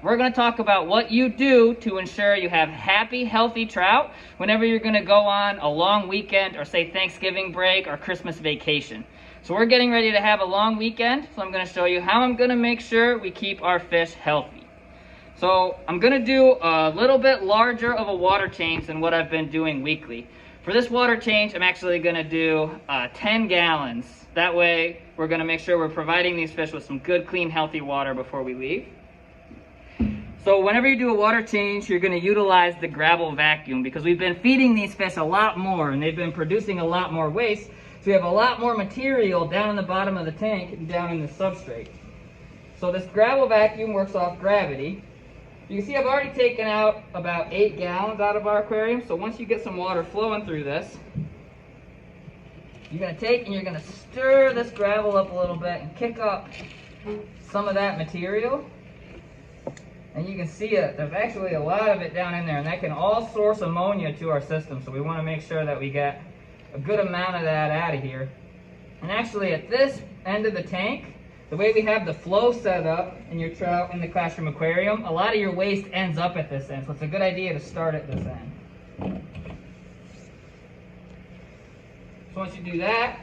we're going to talk about what you do to ensure you have happy, healthy trout whenever you're going to go on a long weekend or say Thanksgiving break or Christmas vacation. So we're getting ready to have a long weekend, so I'm going to show you how I'm going to make sure we keep our fish healthy. So I'm going to do a little bit larger of a water change than what I've been doing weekly. For this water change, I'm actually going to do 10 gallons. That way, we're going to make sure we're providing these fish with some good, clean, healthy water before we leave. So whenever you do a water change, you're going to utilize the gravel vacuum because we've been feeding these fish a lot more and they've been producing a lot more waste. So we have a lot more material down in the bottom of the tank and down in the substrate. So this gravel vacuum works off gravity. You can see I've already taken out about 8 gallons out of our aquarium. So once you get some water flowing through this, you're going to take and you're going to stir this gravel up a little bit and kick up some of that material. And you can see it, there's actually a lot of it down in there, and that can all source ammonia to our system. So we want to make sure that we get a good amount of that out of here. And actually at this end of the tank, the way we have the flow set up in your trout in the classroom aquarium, a lot of your waste ends up at this end. So it's a good idea to start at this end. So once you do that,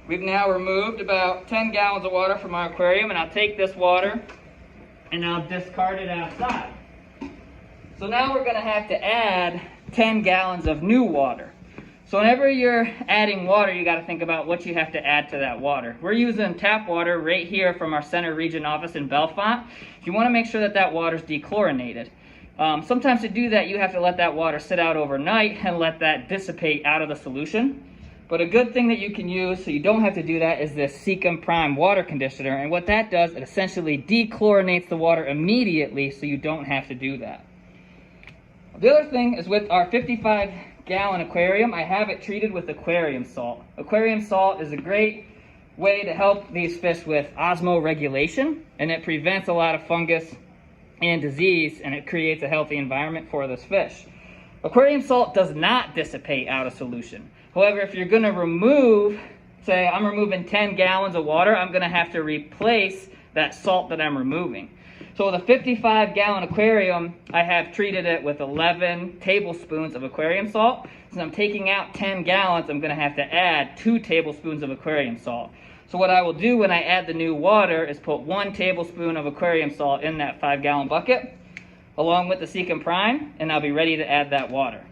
we've now removed about 10 gallons of water from our aquarium, and I'll take this water and I'll discard it outside. So now we're going to have to add 10 gallons of new water. So whenever you're adding water, you got to think about what you have to add to that water. We're using tap water right here from our center region office in Bellefonte. You want to make sure that that water is dechlorinated. Sometimes to do that, you have to let that water sit out overnight and let that dissipate out of the solution. But a good thing that you can use so you don't have to do that is this Seachem Prime water conditioner. And what that does, it essentially dechlorinates the water immediately so you don't have to do that. The other thing is with our 55-gallon aquarium, I have it treated with aquarium salt. Aquarium salt is a great way to help these fish with osmoregulation, and it prevents a lot of fungus and disease, and it creates a healthy environment for this fish. Aquarium salt does not dissipate out of solution. However, if you're going to remove, say I'm removing 10 gallons of water, I'm going to have to replace that salt that I'm removing. So with a 55-gallon aquarium, I have treated it with 11 tablespoons of aquarium salt. Since I'm taking out 10 gallons, I'm going to have to add 2 tablespoons of aquarium salt. So what I will do when I add the new water is put 1 tablespoon of aquarium salt in that 5-gallon bucket, along with the Seachem Prime, and I'll be ready to add that water.